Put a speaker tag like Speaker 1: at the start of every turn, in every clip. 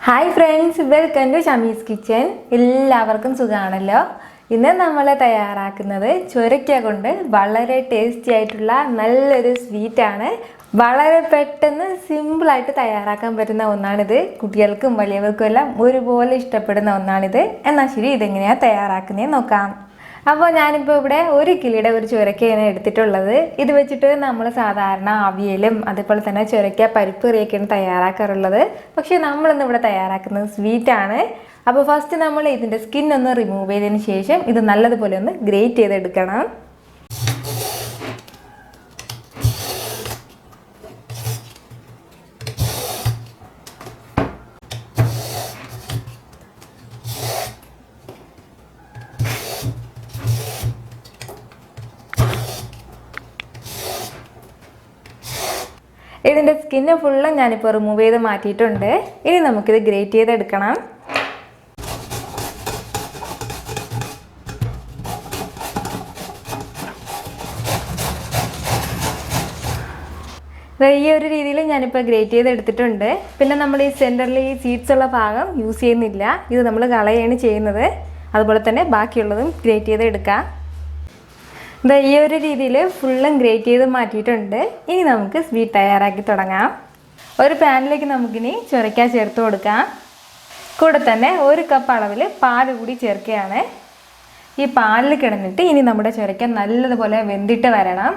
Speaker 1: Hi friends, welcome to Shamee's kitchen. എല്ലാവർക്കും സുഖമാണല്ലോ. ഇന്ന് നമ്മൾ തയ്യാറാക്കുന്നത് ചുരക്ക കൊണ്ട് വളരെ ടേസ്റ്റി ആയിട്ടുള്ള നല്ലൊരു സ്വീറ്റാണ്. വളരെ പെട്ടെന്ന് സിമ്പിളായിട്ട് തയ്യാറാക്കാൻ പറ്റുന്ന ഒന്നാണിത്. കുട്ടികൾക്കും വലിയവർക്കും എല്ലാം ഒരുപോലെ ഇഷ്ടപ്പെടുന്ന ഒന്നാണിത്. എന്നാൽ ശരി, ഇതെങ്ങനെയാണ് തയ്യാറാക്കുന്നതെന്ന് നോക്കാം. അപ്പോൾ ഞാനിപ്പോൾ ഇവിടെ 1 കിലോയുടെ ഒരു ചുരക്കയാണ് എടുത്തിട്ടുള്ളത്. ഇത് വെച്ചിട്ട് നമ്മൾ സാധാരണ അവിയലും അതുപോലെ തന്നെ ചുരക്ക പരിപ്പ് കറിയൊക്കെയാണ് തയ്യാറാക്കാറുള്ളത്. പക്ഷേ നമ്മളിന്ന് ഇവിടെ തയ്യാറാക്കുന്നത് സ്വീറ്റാണ്. അപ്പോൾ ഫസ്റ്റ് നമ്മൾ ഇതിൻ്റെ സ്കിന്നൊന്ന് റിമൂവ് ചെയ്തതിന് ശേഷം ഇത് നല്ലതുപോലെ ഒന്ന് ഗ്രേറ്റ് ചെയ്തെടുക്കണം. ഇതിൻ്റെ സ്കിന്ന് ഫുള്ളും ഞാനിപ്പോൾ റിമൂവ് ചെയ്ത് മാറ്റിയിട്ടുണ്ട്. ഇനി നമുക്കിത് ഗ്രേറ്റ് ചെയ്തെടുക്കണം. ഈ ഒരു രീതിയിൽ ഞാനിപ്പോൾ ഗ്രേറ്റ് ചെയ്തെടുത്തിട്ടുണ്ട്. പിന്നെ നമ്മൾ ഈ സെൻറ്ററിൽ ഈ സീഡ്സ് ഉള്ള ഭാഗം യൂസ് ചെയ്യുന്നില്ല, ഇത് നമ്മൾ കളയാണ് ചെയ്യുന്നത്. അതുപോലെ തന്നെ ബാക്കിയുള്ളതും ഗ്രേറ്റ് ചെയ്തെടുക്കാം. ഈ ഒരു രീതിയിൽ ഫുള്ളും ഗ്രേറ്റ് ചെയ്ത് മാറ്റിയിട്ടുണ്ട്. ഇനി നമുക്ക് സ്വീറ്റ് തയ്യാറാക്കി തുടങ്ങാം. ഒരു പാനിലേക്ക് നമുക്കിനി ചുരക്ക ചേർത്ത് കൊടുക്കാം. കൂടെ തന്നെ 1 കപ്പ് അളവിൽ പാൽ കൂടി ചേർക്കുകയാണ്. ഈ പാലിൽ കിടന്നിട്ട് ഇനി നമ്മുടെ ചുരക്ക നല്ലതുപോലെ വെന്തിട്ട് വരണം.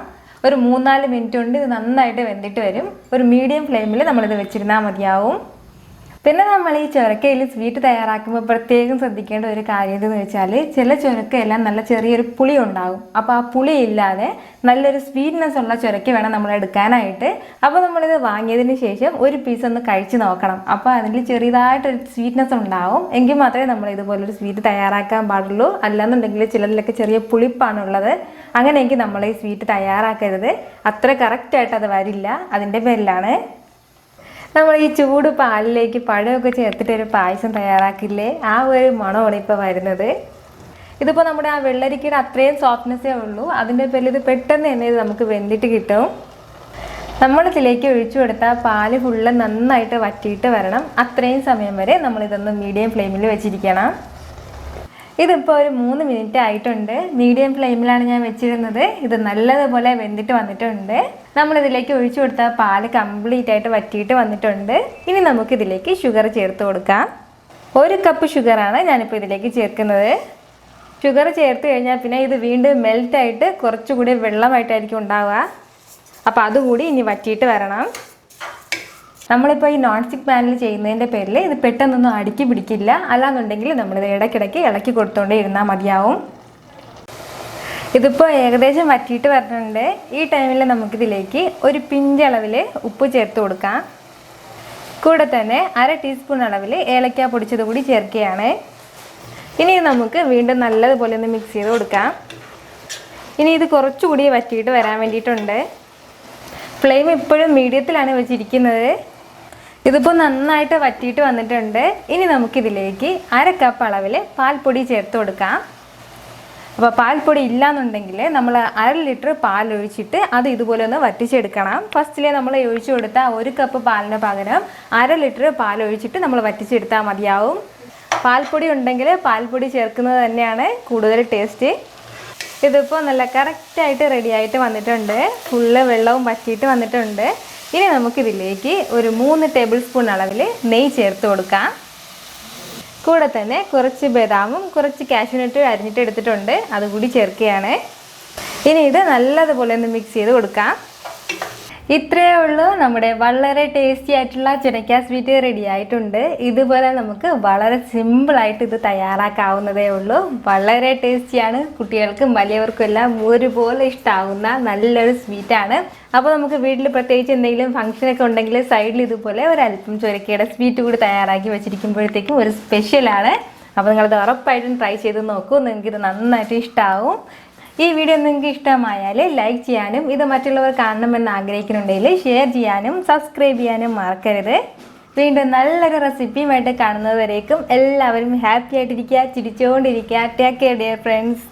Speaker 1: ഒരു 3-4 മിനിറ്റ് കൊണ്ട് ഇത് നന്നായിട്ട് വെന്തിട്ട് വരും. ഒരു മീഡിയം ഫ്ലെയിമിൽ നമ്മളിത് വെച്ചിരുന്നാൽ മതിയാവും. പിന്നെ നമ്മൾ ഈ ചുരക്കയിൽ സ്വീറ്റ് തയ്യാറാക്കുമ്പോൾ പ്രത്യേകം ശ്രദ്ധിക്കേണ്ട ഒരു കാര്യം എന്ന് വെച്ചാൽ, ചില ചുരക്കയെല്ലാം നല്ല ചെറിയൊരു പുളി ഉണ്ടാകും. അപ്പോൾ ആ പുളി ഇല്ലാതെ നല്ലൊരു സ്വീറ്റ്നെസ് ഉള്ള ചുരക്ക വേണം നമ്മൾ എടുക്കാനായിട്ട്. അപ്പോൾ നമ്മളിത് വാങ്ങിയതിന് ശേഷം ഒരു പീസ് ഒന്ന് കഴിച്ച് നോക്കണം. അപ്പോൾ അതിൽ ചെറിയതായിട്ടൊരു സ്വീറ്റ്നെസ് ഉണ്ടാവും. എങ്കിൽ മാത്രമേ നമ്മൾ ഇതുപോലൊരു സ്വീറ്റ് തയ്യാറാക്കാൻ പാടുള്ളൂ. അല്ലാന്നുണ്ടെങ്കിൽ ചിലതിലൊക്കെ ചെറിയ പുളിപ്പാണുള്ളത്. അങ്ങനെയെങ്കിൽ നമ്മൾ ഈ സ്വീറ്റ് തയ്യാറാക്കരുത്. അത്ര കറക്റ്റായിട്ട് അത് വരില്ല. അതിൻ്റെ പേരിലാണ് നമ്മൾ ഈ ചൂട് പാലിലേക്ക് പഴമൊക്കെ ചേർത്തിട്ട് ഒരു പായസം തയ്യാറാക്കില്ലേ, ആ ഒരു മണമാണ് ഇപ്പോൾ വരുന്നത്. ഇതിപ്പോൾ നമ്മുടെ ആ വെള്ളരിക്കയുടെ അത്രയും സോഫ്റ്റ്നെസ്സേ ഉള്ളൂ. അതിൻ്റെ പേരിൽ ഇത് പെട്ടെന്ന് തന്നെ ഇത് നമുക്ക് വെന്തിട്ട് കിട്ടും. നമ്മളിതിലേക്ക് ഒഴിച്ചു കൊടുത്താൽ പാല് ഫുള്ള് നന്നായിട്ട് വറ്റിയിട്ട് വരണം. അത്രയും സമയം വരെ നമ്മളിതൊന്ന് മീഡിയം ഫ്ലെയിമിൽ വെച്ചിരിക്കണം. ഇതിപ്പോൾ ഒരു 3 മിനിറ്റ് ആയിട്ടുണ്ട്. മീഡിയം ഫ്ലെയിമിലാണ് ഞാൻ വെച്ചിരുന്നത്. ഇത് നല്ലതുപോലെ വെന്തിട്ട് വന്നിട്ടുണ്ട്. നമ്മളിതിലേക്ക് ഒഴിച്ചു കൊടുത്താൽ പാല് കംപ്ലീറ്റ് ആയിട്ട് വറ്റിയിട്ട് വന്നിട്ടുണ്ട്. ഇനി നമുക്കിതിലേക്ക് ഷുഗർ ചേർത്ത് കൊടുക്കാം. 1 കപ്പ് ഷുഗറാണ് ഞാനിപ്പോൾ ഇതിലേക്ക് ചേർക്കുന്നത്. ഷുഗർ ചേർത്ത് കഴിഞ്ഞാൽ പിന്നെ ഇത് വീണ്ടും മെൽറ്റായിട്ട് കുറച്ചുകൂടി വെള്ളമായിട്ടായിരിക്കും ഉണ്ടാവുക. അപ്പോൾ അതുകൂടി ഇനി വറ്റിയിട്ട് വരണം. നമ്മളിപ്പോൾ ഈ നോൺ സ്റ്റിക്ക് പാനിൽ ചെയ്യുന്നതിൻ്റെ പേരിൽ ഇത് പെട്ടെന്നൊന്നും അടുക്കി പിടിക്കില്ല. അല്ലാന്നുണ്ടെങ്കിൽ നമ്മളിത് ഇടയ്ക്കിടയ്ക്ക് ഇളക്കി കൊടുത്തുകൊണ്ടേ ഇരുന്നാൽ മതിയാവും. ഇതിപ്പോൾ ഏകദേശം വറ്റിയിട്ട് വരുന്നുണ്ട്. ഈ ടൈമിൽ നമുക്കിതിലേക്ക് ഒരു പിഞ്ചളവിൽ ഉപ്പ് ചേർത്ത് കൊടുക്കാം. കൂടെ തന്നെ 1/2 ടീസ്പൂൺ അളവിൽ ഏലക്ക പൊടിച്ചത് കൂടി ചേർക്കുകയാണ്. ഇനി നമുക്ക് വീണ്ടും നല്ലതുപോലെ ഒന്ന് മിക്സ് ചെയ്ത് കൊടുക്കാം. ഇനി ഇത് കുറച്ചുകൂടി വറ്റിയിട്ട് വരാൻ വേണ്ടിയിട്ടുണ്ട്. ഫ്ലെയിം ഇപ്പോഴും മീഡിയത്തിലാണ് വെച്ചിരിക്കുന്നത്. ഇതിപ്പോൾ നന്നായിട്ട് വറ്റിയിട്ട് വന്നിട്ടുണ്ട്. ഇനി നമുക്കിതിലേക്ക് 1/2 കപ്പ് അളവിൽ പാൽപ്പൊടി ചേർത്ത് കൊടുക്കാം. അപ്പോൾ പാൽപ്പൊടി ഇല്ലയെന്നുണ്ടെങ്കിൽ നമ്മൾ 1/2 ലിറ്റർ പാൽ ഒഴിച്ചിട്ട് അത് ഇതുപോലെ ഒന്ന് വറ്റിച്ചെടുക്കണം. ഫസ്റ്റിലെ നമ്മൾ ഒഴിച്ചു കൊടുത്താൽ 1 കപ്പ് പാലിന് പകരം 1/2 ലിറ്റർ പാൽ ഒഴിച്ചിട്ട് നമ്മൾ വറ്റിച്ചെടുത്താൽ മതിയാവും. പാൽപ്പൊടി ഉണ്ടെങ്കിൽ പാൽപ്പൊടി ചേർക്കുന്നത് തന്നെയാണ് കൂടുതൽ ടേസ്റ്റ്. ഇതിപ്പോൾ നല്ല കറക്റ്റായിട്ട് റെഡിയായിട്ട് വന്നിട്ടുണ്ട്. ഫുള്ള് വെള്ളവും വറ്റിയിട്ട് വന്നിട്ടുണ്ട്. ഇനി നമുക്കിതിലേക്ക് ഒരു 3 ടേബിൾ സ്പൂൺ അളവിൽ നെയ്യ് ചേർത്ത് കൊടുക്കാം. കൂടെ തന്നെ കുറച്ച് ബദാമും കുറച്ച് കാഷ്യൂനട്ട് അരിഞ്ഞിട്ട് എടുത്തിട്ടുണ്ട്, അതുകൂടി ചേർക്കുകയാണ്. ഇനി ഇത് നല്ലതുപോലെ ഒന്ന് മിക്സ് ചെയ്ത് കൊടുക്കാം. ഇത്രയേ ഉള്ളൂ, നമ്മുടെ വളരെ ടേസ്റ്റി ആയിട്ടുള്ള ചുരക്ക സ്വീറ്റ് റെഡി ആയിട്ടുണ്ട്. ഇതുപോലെ നമുക്ക് വളരെ സിമ്പിളായിട്ട് ഇത് തയ്യാറാക്കാവുന്നതേ ഉള്ളൂ. വളരെ ടേസ്റ്റിയാണ്. കുട്ടികൾക്കും വലിയവർക്കും എല്ലാം ഒരുപോലെ ഇഷ്ടമാകുന്ന നല്ലൊരു സ്വീറ്റാണ്. അപ്പോൾ നമുക്ക് വീട്ടിൽ പ്രത്യേകിച്ച് എന്തെങ്കിലും ഫംഗ്ഷനൊക്കെ ഉണ്ടെങ്കിൽ സൈഡിൽ ഇതുപോലെ ഒരല്പം ചുരക്കയുടെ സ്വീറ്റ് കൂടി തയ്യാറാക്കി വെച്ചിരിക്കുമ്പോഴത്തേക്കും ഒരു സ്പെഷ്യലാണ്. അപ്പോൾ നിങ്ങളത് ഉറപ്പായിട്ടും ട്രൈ ചെയ്ത് നോക്കൂ. നിങ്ങൾക്കിത് നന്നായിട്ട് ഇഷ്ടമാവും. ഈ വീഡിയോ നിങ്ങൾക്ക് ഇഷ്ടമായാൽ ലൈക്ക് ചെയ്യാനും ഇത് മറ്റുള്ളവർ കാണണമെന്ന് ആഗ്രഹിക്കുന്നുണ്ടെങ്കിൽ ഷെയർ ചെയ്യാനും സബ്സ്ക്രൈബ് ചെയ്യാനും മറക്കരുത്. വീണ്ടും നല്ലൊരു റെസിപ്പിയുമായിട്ട് കാണുന്നത് വരേക്കും എല്ലാവരും ഹാപ്പി ആയിട്ടിരിക്കുക, ചിരിച്ചുകൊണ്ടിരിക്കുക. Take care dear friends.